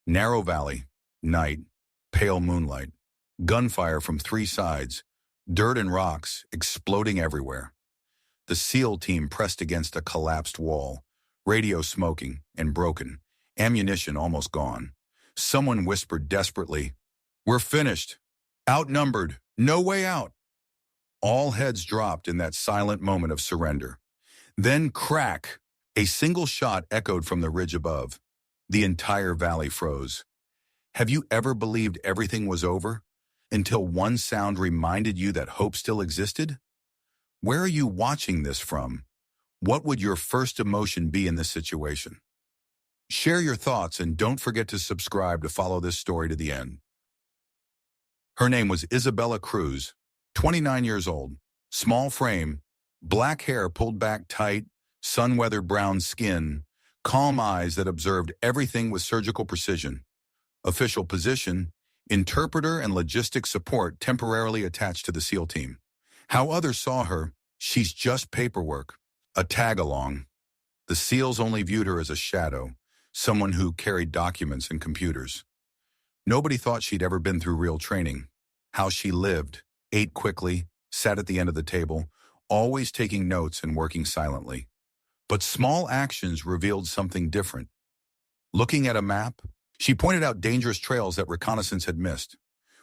Narrow valley, night, pale moonlight, gunfire from three sides, dirt and rocks exploding everywhere. The SEAL team pressed against a collapsed wall, radio smoking and broken, ammunition almost gone. Someone whispered desperately, "We're finished. Outnumbered. No way out." All heads dropped in that silent moment of surrender. Then crack! A single shot echoed from the ridge above. The entire valley froze. Have you ever believed everything was over until one sound reminded you that hope still existed? Where are you watching this from? What would your first emotion be in this situation? Share your thoughts and don't forget to subscribe to follow this story to the end. Her name was Isabella Cruz, 29 years old, small frame, black hair pulled back tight, sun-weathered brown skin, calm eyes that observed everything with surgical precision. Official position, interpreter and logistics support temporarily attached to the SEAL team. How others saw her, she's just paperwork, a tag-along. The SEALs only viewed her as a shadow, someone who carried documents and computers. Nobody thought she'd ever been through real training, how she lived, ate quickly, sat at the end of the table, always taking notes and working silently. But small actions revealed something different. Looking at a map, she pointed out dangerous trails that reconnaissance had missed.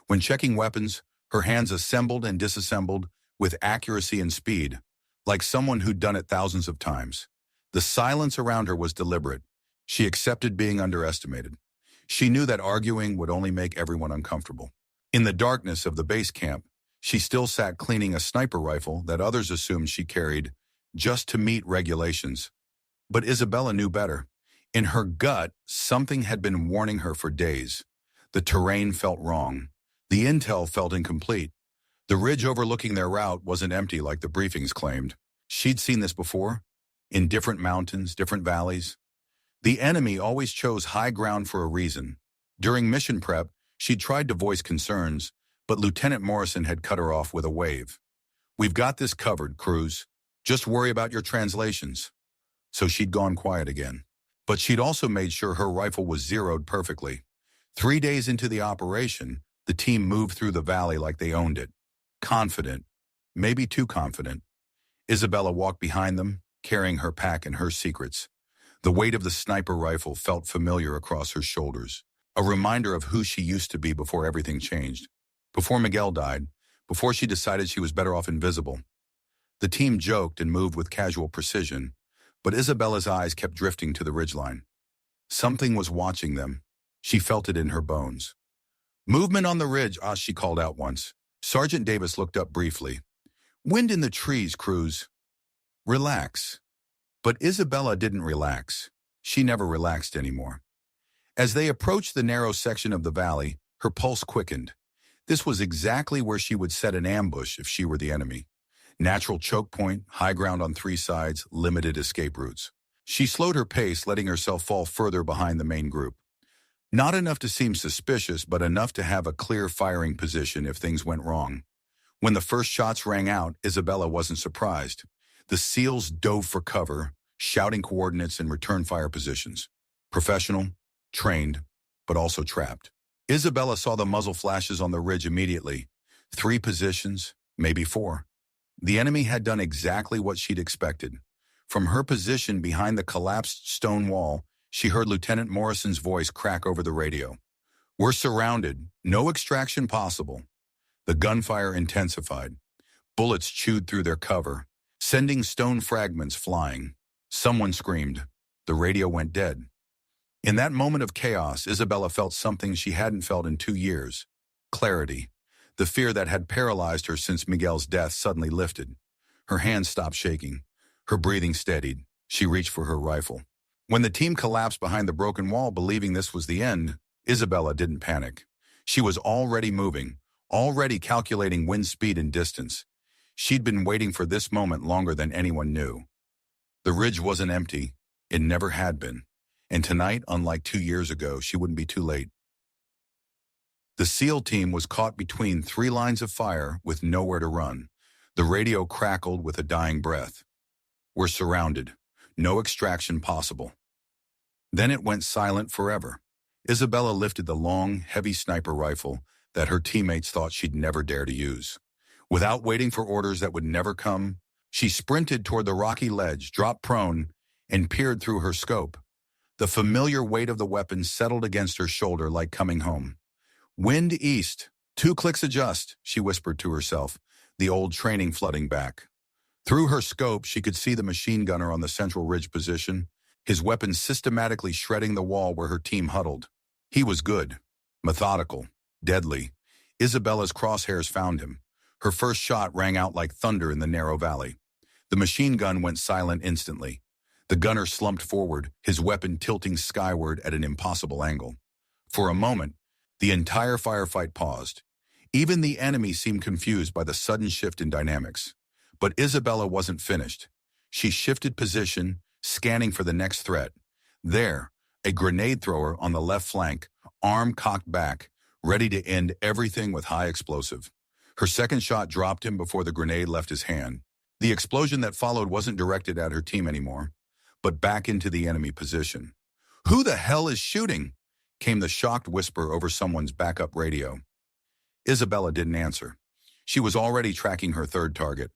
When checking weapons, her hands assembled and disassembled with accuracy and speed, like someone who'd done it thousands of times. The silence around her was deliberate. She accepted being underestimated. She knew that arguing would only make everyone uncomfortable. In the darkness of the base camp, she still sat cleaning a sniper rifle that others assumed she carried just to meet regulations. But Isabella knew better. In her gut, something had been warning her for days. The terrain felt wrong. The intel felt incomplete. The ridge overlooking their route wasn't empty like the briefings claimed. She'd seen this before, in different mountains, different valleys. The enemy always chose high ground for a reason. During mission prep, she'd tried to voice concerns, but Lieutenant Morrison had cut her off with a wave. "We've got this covered, Cruz. Just worry about your translations." So she'd gone quiet again. But she'd also made sure her rifle was zeroed perfectly. 3 days into the operation, the team moved through the valley like they owned it. Confident, maybe too confident. Isabella walked behind them, carrying her pack and her secrets. The weight of the sniper rifle felt familiar across her shoulders, a reminder of who she used to be before everything changed. Before Miguel died, before she decided she was better off invisible. The team joked and moved with casual precision, but Isabella's eyes kept drifting to the ridgeline. Something was watching them. She felt it in her bones. "Movement on the ridge," she called out once. Sergeant Davis looked up briefly. "Wind in the trees, Cruz. Relax." But Isabella didn't relax. She never relaxed anymore. As they approached the narrow section of the valley, her pulse quickened. This was exactly where she would set an ambush if she were the enemy. Natural choke point, high ground on three sides, limited escape routes. She slowed her pace, letting herself fall further behind the main group. Not enough to seem suspicious, but enough to have a clear firing position if things went wrong. When the first shots rang out, Isabella wasn't surprised. The SEALs dove for cover, shouting coordinates and return fire positions. Professional, trained, but also trapped. Isabella saw the muzzle flashes on the ridge immediately. 3 positions, maybe 4. The enemy had done exactly what she'd expected. From her position behind the collapsed stone wall, she heard Lieutenant Morrison's voice crack over the radio. "We're surrounded. No extraction possible." The gunfire intensified. Bullets chewed through their cover, sending stone fragments flying. Someone screamed. The radio went dead. In that moment of chaos, Isabella felt something she hadn't felt in 2 years. Clarity. The fear that had paralyzed her since Miguel's death suddenly lifted. Her hands stopped shaking. Her breathing steadied. She reached for her rifle. When the team collapsed behind the broken wall, believing this was the end, Isabella didn't panic. She was already moving, already calculating wind speed and distance. She'd been waiting for this moment longer than anyone knew. The ridge wasn't empty. It never had been. And tonight, unlike 2 years ago, she wouldn't be too late. The SEAL team was caught between 3 lines of fire with nowhere to run. The radio crackled with a dying breath. "We're surrounded. No extraction possible." Then it went silent forever. Isabella lifted the long, heavy sniper rifle that her teammates thought she'd never dare to use. Without waiting for orders that would never come, she sprinted toward the rocky ledge, dropped prone, and peered through her scope. The familiar weight of the weapon settled against her shoulder like coming home. "Wind east. 2 clicks adjust," she whispered to herself, the old training flooding back. Through her scope, she could see the machine gunner on the central ridge position, his weapon systematically shredding the wall where her team huddled. He was good, methodical, deadly. Isabella's crosshairs found him. Her first shot rang out like thunder in the narrow valley. The machine gun went silent instantly. The gunner slumped forward, his weapon tilting skyward at an impossible angle. For a moment, the entire firefight paused. Even the enemy seemed confused by the sudden shift in dynamics. But Isabella wasn't finished. She shifted position, scanning for the next threat. There, a grenade thrower on the left flank, arm cocked back, ready to end everything with high explosive. Her second shot dropped him before the grenade left his hand. The explosion that followed wasn't directed at her team anymore, but back into the enemy position. "Who the hell is shooting?" came the shocked whisper over someone's backup radio. Isabella didn't answer. She was already tracking her third target.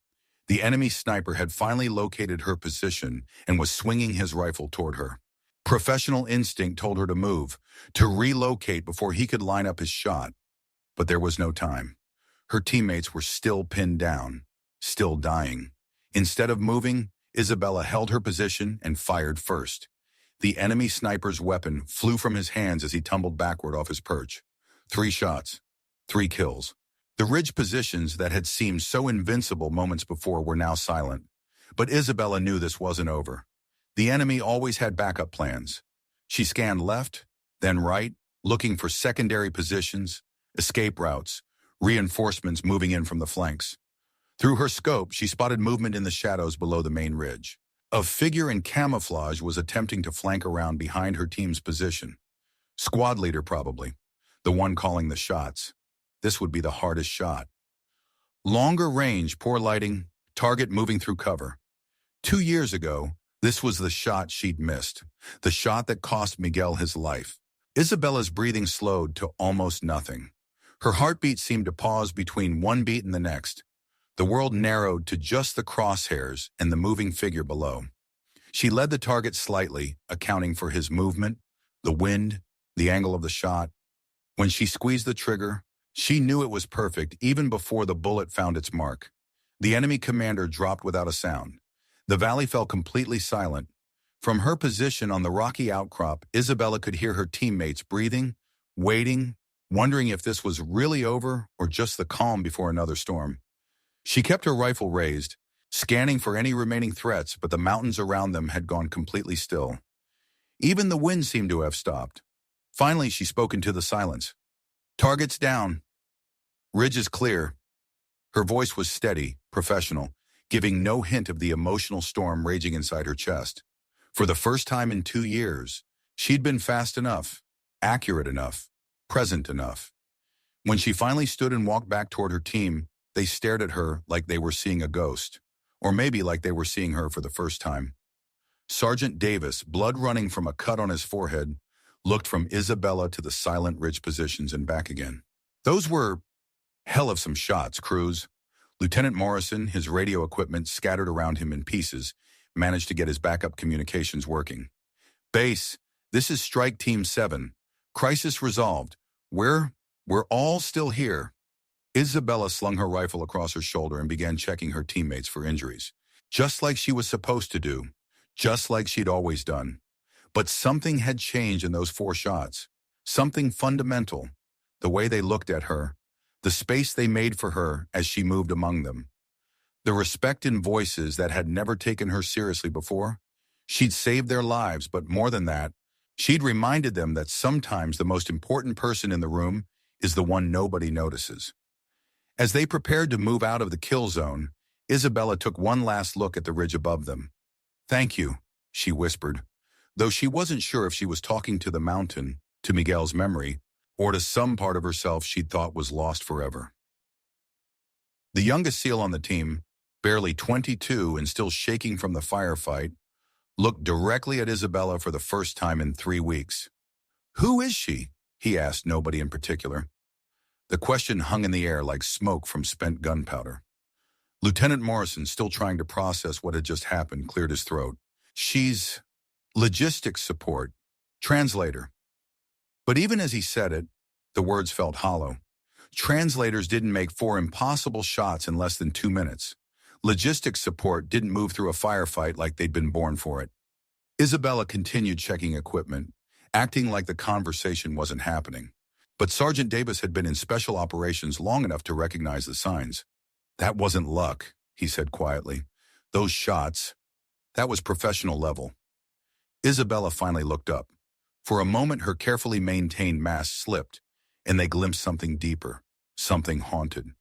The enemy sniper had finally located her position and was swinging his rifle toward her. Professional instinct told her to move, to relocate before he could line up his shot. But there was no time. Her teammates were still pinned down, still dying. Instead of moving, Isabella held her position and fired first. The enemy sniper's weapon flew from his hands as he tumbled backward off his perch. 3 shots, 3 kills. The ridge positions that had seemed so invincible moments before were now silent. But Isabella knew this wasn't over. The enemy always had backup plans. She scanned left, then right, looking for secondary positions, escape routes, reinforcements moving in from the flanks. Through her scope, she spotted movement in the shadows below the main ridge. A figure in camouflage was attempting to flank around behind her team's position. Squad leader probably, the one calling the shots. This would be the hardest shot. Longer range, poor lighting, target moving through cover. 2 years ago, this was the shot she'd missed, the shot that cost Miguel his life. Isabella's breathing slowed to almost nothing. Her heartbeat seemed to pause between one beat and the next. The world narrowed to just the crosshairs and the moving figure below. She led the target slightly, accounting for his movement, the wind, the angle of the shot. When she squeezed the trigger, she knew it was perfect even before the bullet found its mark. The enemy commander dropped without a sound. The valley fell completely silent. From her position on the rocky outcrop, Isabella could hear her teammates breathing, waiting, wondering if this was really over or just the calm before another storm. She kept her rifle raised, scanning for any remaining threats, but the mountains around them had gone completely still. Even the wind seemed to have stopped. Finally, she spoke into the silence. "Target's down. Ridge is clear." Her voice was steady, professional, giving no hint of the emotional storm raging inside her chest. For the first time in 2 years, she'd been fast enough, accurate enough, present enough. When she finally stood and walked back toward her team, they stared at her like they were seeing a ghost, or maybe like they were seeing her for the first time. Sergeant Davis, blood running from a cut on his forehead, looked from Isabella to the silent ridge positions and back again. "Those were hell of some shots, Cruz." Lieutenant Morrison, his radio equipment scattered around him in pieces, managed to get his backup communications working. "Base, this is Strike Team 7. Crisis resolved. We're all still here." Isabella slung her rifle across her shoulder and began checking her teammates for injuries. Just like she was supposed to do. Just like she'd always done. But something had changed in those 4 shots. Something fundamental. The way they looked at her. The space they made for her as she moved among them. The respect in voices that had never taken her seriously before. She'd saved their lives, but more than that, she'd reminded them that sometimes the most important person in the room is the one nobody notices. As they prepared to move out of the kill zone, Isabella took one last look at the ridge above them. "Thank you," she whispered, though she wasn't sure if she was talking to the mountain, to Miguel's memory, or to some part of herself she'd thought was lost forever. The youngest SEAL on the team, barely 22 and still shaking from the firefight, looked directly at Isabella for the first time in 3 weeks. Who is she? He asked nobody in particular. The question hung in the air like smoke from spent gunpowder. Lieutenant Morrison, still trying to process what had just happened, cleared his throat. She's logistics support, translator. But even as he said it, the words felt hollow. Translators didn't make 4 impossible shots in less than 2 minutes. Logistics support didn't move through a firefight like they'd been born for it. Isabella continued checking equipment, acting like the conversation wasn't happening. But Sergeant Davis had been in special operations long enough to recognize the signs. That wasn't luck, he said quietly. Those shots, that was professional level. Isabella finally looked up. For a moment, her carefully maintained mask slipped, and they glimpsed something deeper, something haunted.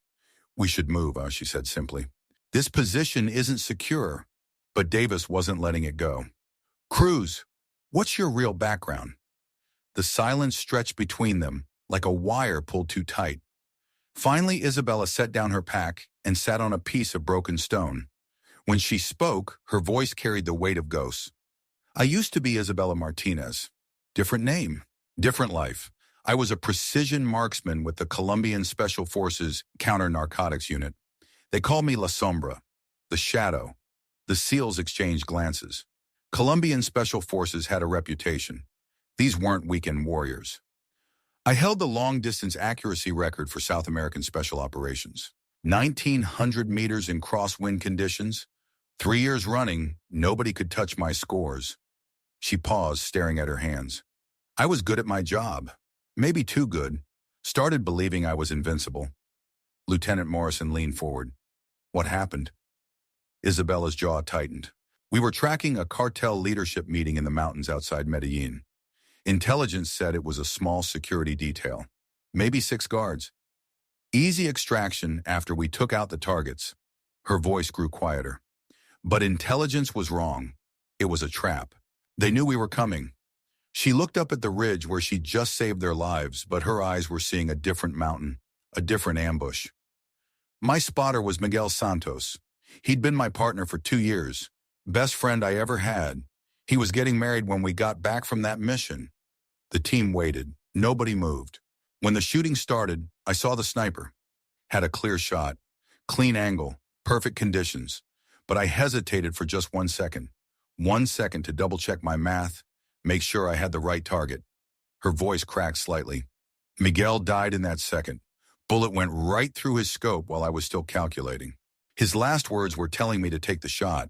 We should move, she said simply. This position isn't secure. But Davis wasn't letting it go. Cruz, what's your real background? The silence stretched between them, like a wire pulled too tight. Finally, Isabella set down her pack and sat on a piece of broken stone. When she spoke, her voice carried the weight of ghosts. I used to be Isabella Martinez. Different name, different life. I was a precision marksman with the Colombian Special Forces Counter-Narcotics Unit. They called me La Sombra, the Shadow. The SEALs exchanged glances. Colombian Special Forces had a reputation. These weren't weekend warriors. I held the long-distance accuracy record for South American Special Operations. 1,900 meters in crosswind conditions. 3 years running, nobody could touch my scores. She paused, staring at her hands. I was good at my job. Maybe too good. Started believing I was invincible. Lieutenant Morrison leaned forward. What happened? Isabella's jaw tightened. We were tracking a cartel leadership meeting in the mountains outside Medellin. Intelligence said it was a small security detail. Maybe 6 guards. Easy extraction after we took out the targets. Her voice grew quieter. But intelligence was wrong. It was a trap. They knew we were coming. She looked up at the ridge where she'd just saved their lives, but her eyes were seeing a different mountain, a different ambush. My spotter was Miguel Santos. He'd been my partner for 2 years. Best friend I ever had. He was getting married when we got back from that mission. The team waited. Nobody moved. When the shooting started, I saw the sniper. Had a clear shot. Clean angle. Perfect conditions. But I hesitated for just 1 second. 1 second to double-check my math, make sure I had the right target. Her voice cracked slightly. Miguel died in that second. Bullet went right through his scope while I was still calculating. His last words were telling me to take the shot.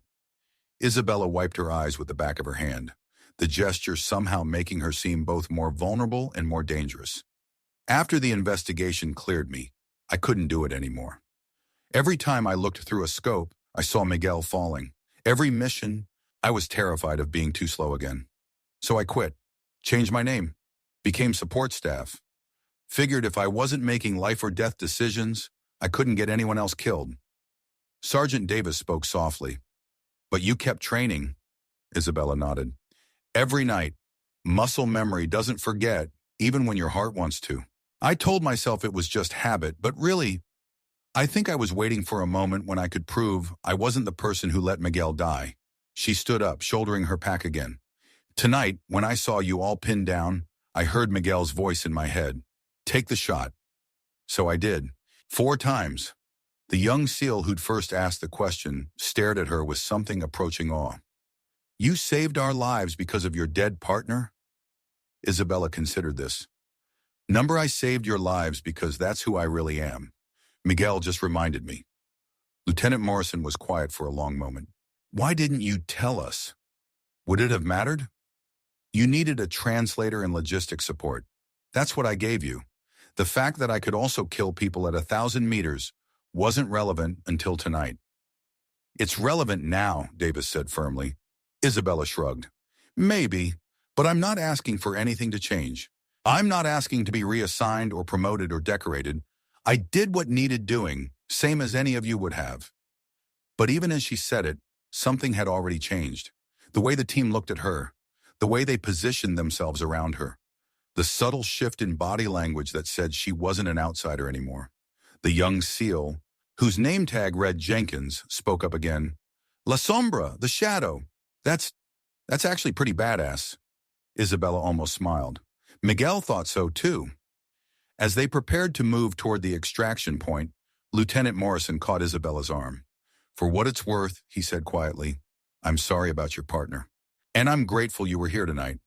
Isabella wiped her eyes with the back of her hand, the gesture somehow making her seem both more vulnerable and more dangerous. After the investigation cleared me, I couldn't do it anymore. Every time I looked through a scope, I saw Miguel falling. Every mission, I was terrified of being too slow again. So I quit, changed my name, became support staff. Figured if I wasn't making life or death decisions, I couldn't get anyone else killed. Sergeant Davis spoke softly. But you kept training, Isabella nodded. Every night, muscle memory doesn't forget, even when your heart wants to. I told myself it was just habit, but really, I think I was waiting for a moment when I could prove I wasn't the person who let Miguel die. She stood up, shouldering her pack again. Tonight, when I saw you all pinned down, I heard Miguel's voice in my head. Take the shot. So I did. 4 times. The young SEAL who'd first asked the question stared at her with something approaching awe. You saved our lives because of your dead partner? Isabella considered this. Number, I saved your lives because that's who I really am. Miguel just reminded me. Lieutenant Morrison was quiet for a long moment. Why didn't you tell us? Would it have mattered? You needed a translator and logistics support. That's what I gave you. The fact that I could also kill people at 1,000 meters wasn't relevant until tonight. It's relevant now, Davis said firmly. Isabella shrugged. Maybe, but I'm not asking for anything to change. I'm not asking to be reassigned or promoted or decorated. I did what needed doing, same as any of you would have. But even as she said it, something had already changed. The way the team looked at her, the way they positioned themselves around her, the subtle shift in body language that said she wasn't an outsider anymore. The young SEAL, whose name tag read Jenkins, spoke up again. La Sombra, the Shadow. That's actually pretty badass. Isabella almost smiled. Miguel thought so too. As they prepared to move toward the extraction point, Lieutenant Morrison caught Isabella's arm. "For what it's worth," he said quietly, "I'm sorry about your partner. And I'm grateful you were here tonight."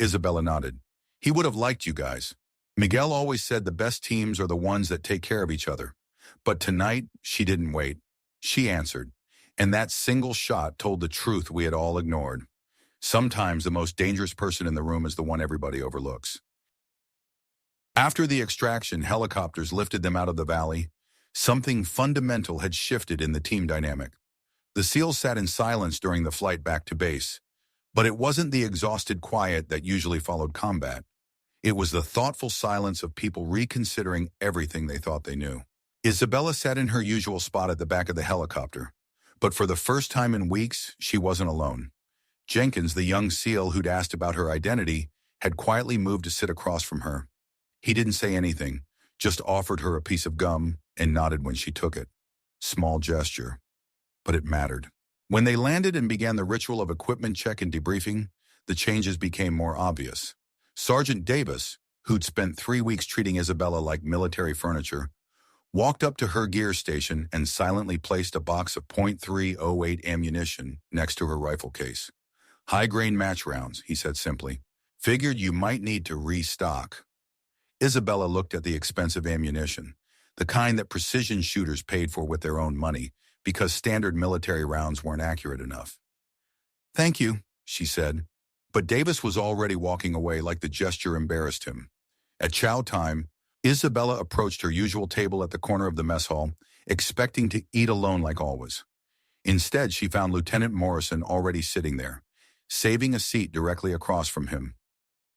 Isabella nodded. "He would have liked you guys. Miguel always said the best teams are the ones that take care of each other. But tonight, she didn't wait. She answered. And that single shot told the truth we had all ignored. Sometimes the most dangerous person in the room is the one everybody overlooks." After the extraction, helicopters lifted them out of the valley. Something fundamental had shifted in the team dynamic. The SEALs sat in silence during the flight back to base. But it wasn't the exhausted quiet that usually followed combat. It was the thoughtful silence of people reconsidering everything they thought they knew. Isabella sat in her usual spot at the back of the helicopter. But for the first time in weeks, she wasn't alone. Jenkins, the young SEAL who'd asked about her identity, had quietly moved to sit across from her. He didn't say anything, just offered her a piece of gum and nodded when she took it. Small gesture. But it mattered. When they landed and began the ritual of equipment check and debriefing, the changes became more obvious. Sergeant Davis, who'd spent 3 weeks treating Isabella like military furniture, walked up to her gear station and silently placed a box of .308 ammunition next to her rifle case. "High-grain match rounds," he said simply. "Figured you might need to restock." Isabella looked at the expensive ammunition, the kind that precision shooters paid for with their own money, because standard military rounds weren't accurate enough. "Thank you," she said. But Davis was already walking away like the gesture embarrassed him. At chow time, Isabella approached her usual table at the corner of the mess hall, expecting to eat alone like always. Instead, she found Lieutenant Morrison already sitting there, saving a seat directly across from him.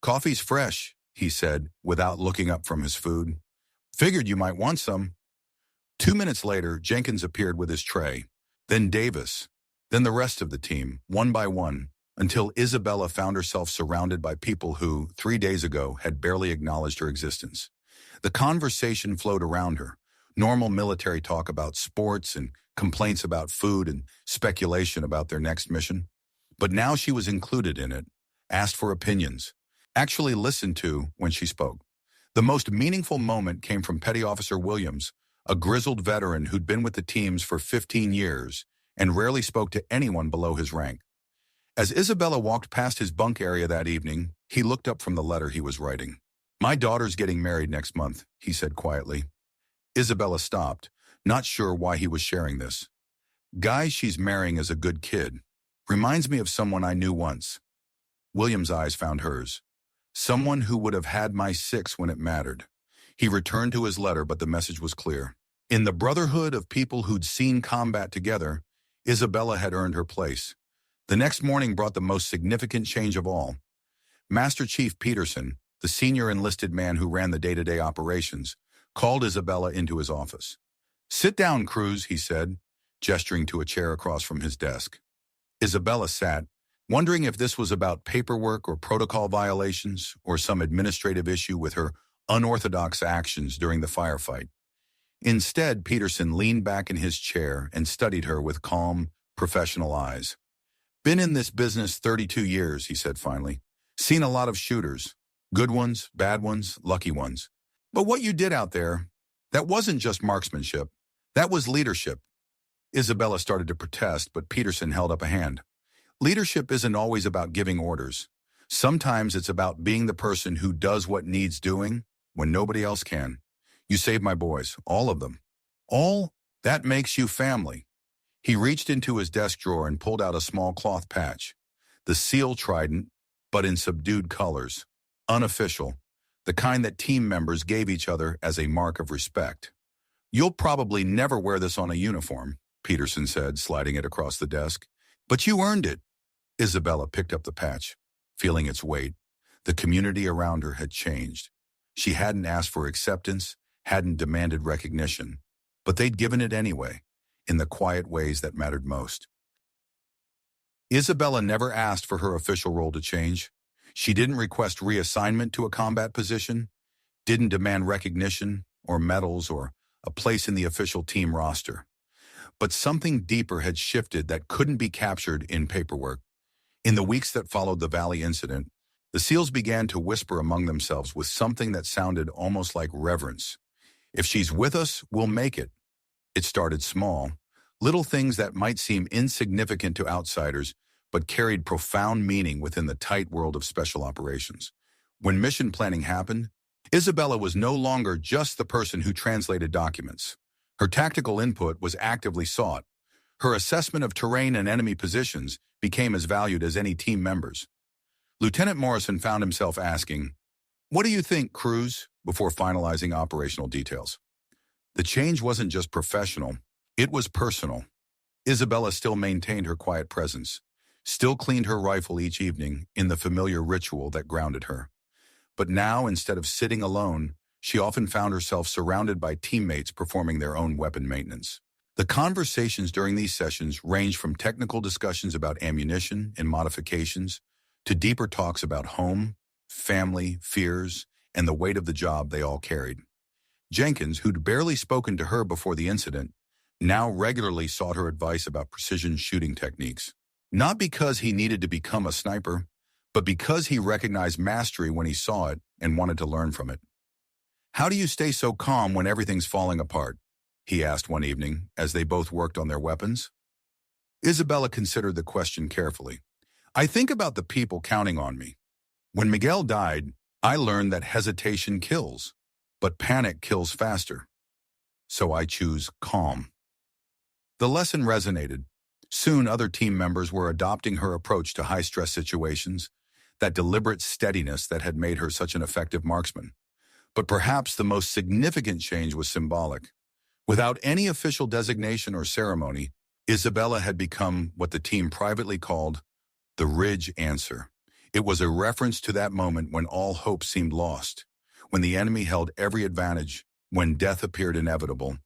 "Coffee's fresh," he said, without looking up from his food. "Figured you might want some." 2 minutes later, Jenkins appeared with his tray. Then Davis. Then the rest of the team, one by one, until Isabella found herself surrounded by people who, 3 days ago, had barely acknowledged her existence. The conversation flowed around her. Normal military talk about sports and complaints about food and speculation about their next mission. But now she was included in it, asked for opinions, actually listened to when she spoke. The most meaningful moment came from Petty Officer Williams, a grizzled veteran who'd been with the teams for 15 years and rarely spoke to anyone below his rank. As Isabella walked past his bunk area that evening, he looked up from the letter he was writing. "My daughter's getting married next month," he said quietly. Isabella stopped, not sure why he was sharing this. "Guy she's marrying is a good kid. Reminds me of someone I knew once." William's eyes found hers. "Someone who would have had my 6 when it mattered." He returned to his letter, but the message was clear. In the brotherhood of people who'd seen combat together, Isabella had earned her place. The next morning brought the most significant change of all. Master Chief Peterson, the senior enlisted man who ran the day-to-day operations, called Isabella into his office. "Sit down, Cruz," he said, gesturing to a chair across from his desk. Isabella sat, wondering if this was about paperwork or protocol violations or some administrative issue with her unorthodox actions during the firefight. Instead, Peterson leaned back in his chair and studied her with calm, professional eyes. "Been in this business 32 years, he said finally. "Seen a lot of shooters. Good ones, bad ones, lucky ones. But what you did out there, that wasn't just marksmanship. That was leadership." Isabella started to protest, but Peterson held up a hand. "Leadership isn't always about giving orders. Sometimes it's about being the person who does what needs doing when nobody else can. You saved my boys, all of them. All that makes you family." He reached into his desk drawer and pulled out a small cloth patch. The SEAL trident, but in subdued colors. Unofficial. The kind that team members gave each other as a mark of respect. "You'll probably never wear this on a uniform," Peterson said, sliding it across the desk. "But you earned it." Isabella picked up the patch, feeling its weight. The community around her had changed. She hadn't asked for acceptance, hadn't demanded recognition, but they'd given it anyway, in the quiet ways that mattered most. Isabella never asked for her official role to change. She didn't request reassignment to a combat position, didn't demand recognition or medals or a place in the official team roster. But something deeper had shifted that couldn't be captured in paperwork. In the weeks that followed the Valley incident, The SEALs began to whisper among themselves with something that sounded almost like reverence. If she's with us, we'll make it. It started small, little things that might seem insignificant to outsiders, but carried profound meaning within the tight world of special operations. When mission planning happened, Isabella was no longer just the person who translated documents. Her tactical input was actively sought. Her assessment of terrain and enemy positions became as valued as any team members. Lieutenant Morrison found himself asking, "What do you think, Cruz?" before finalizing operational details. The change wasn't just professional, it was personal. Isabella still maintained her quiet presence, still cleaned her rifle each evening in the familiar ritual that grounded her. But now, instead of sitting alone, she often found herself surrounded by teammates performing their own weapon maintenance. The conversations during these sessions ranged from technical discussions about ammunition and modifications to deeper talks about home, family, fears, and the weight of the job they all carried. Jenkins, who'd barely spoken to her before the incident, now regularly sought her advice about precision shooting techniques. Not because he needed to become a sniper, but because he recognized mastery when he saw it and wanted to learn from it. "How do you stay so calm when everything's falling apart?" he asked one evening as they both worked on their weapons. Isabella considered the question carefully. "I think about the people counting on me. When Miguel died, I learned that hesitation kills, but panic kills faster. So I choose calm." The lesson resonated. Soon other team members were adopting her approach to high-stress situations, that deliberate steadiness that had made her such an effective marksman. But perhaps the most significant change was symbolic. Without any official designation or ceremony, Isabella had become what the team privately called the Ridge Answer. It was a reference to that moment when all hope seemed lost, when the enemy held every advantage, when death appeared inevitable,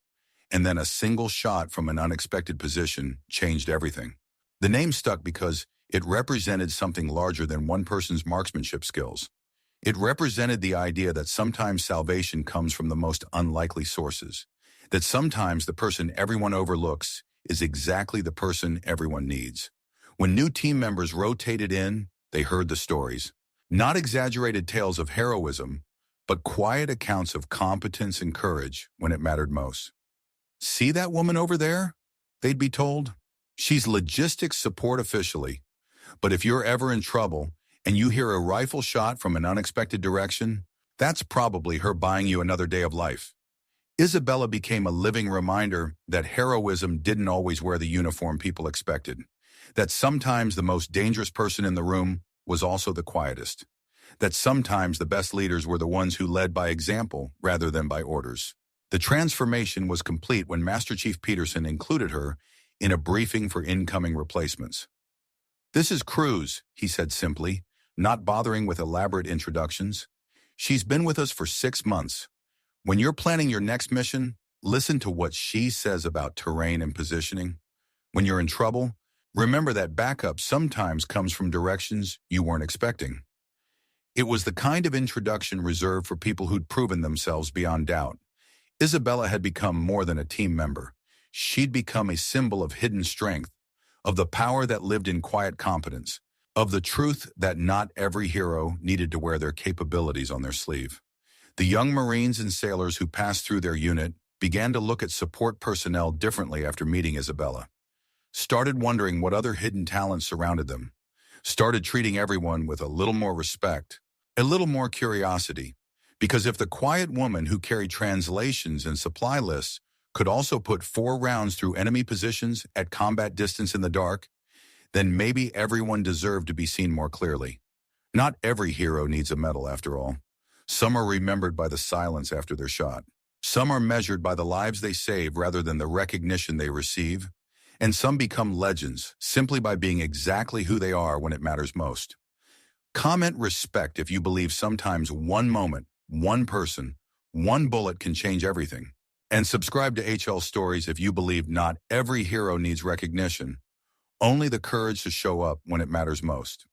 and then a single shot from an unexpected position changed everything. The name stuck because it represented something larger than one person's marksmanship skills. It represented the idea that sometimes salvation comes from the most unlikely sources, that sometimes the person everyone overlooks is exactly the person everyone needs. When new team members rotated in, they heard the stories. Not exaggerated tales of heroism, but quiet accounts of competence and courage when it mattered most. "See that woman over there?" they'd be told. "She's logistics support officially. But if you're ever in trouble and you hear a rifle shot from an unexpected direction, that's probably her buying you another day of life." Isabella became a living reminder that heroism didn't always wear the uniform people expected, that sometimes the most dangerous person in the room was also the quietest, that sometimes the best leaders were the ones who led by example rather than by orders. The transformation was complete when Master Chief Peterson included her in a briefing for incoming replacements. "This is Cruz," he said simply, not bothering with elaborate introductions. "She's been with us for 6 months. When you're planning your next mission, listen to what she says about terrain and positioning. When you're in trouble, remember that backup sometimes comes from directions you weren't expecting." It was the kind of introduction reserved for people who'd proven themselves beyond doubt. Isabella had become more than a team member. She'd become a symbol of hidden strength, of the power that lived in quiet competence, of the truth that not every hero needed to wear their capabilities on their sleeve. The young Marines and sailors who passed through their unit began to look at support personnel differently after meeting Isabella. Started wondering what other hidden talents surrounded them. Started treating everyone with a little more respect, a little more curiosity. Because if the quiet woman who carried translations and supply lists could also put 4 rounds through enemy positions at combat distance in the dark, then maybe everyone deserved to be seen more clearly. Not every hero needs a medal after all. Some are remembered by the silence after their shot. Some are measured by the lives they save rather than the recognition they receive. And some become legends simply by being exactly who they are when it matters most. Comment respect if you believe sometimes one moment, one person, one bullet can change everything. And subscribe to HL Stories if you believe not every hero needs recognition, only the courage to show up when it matters most.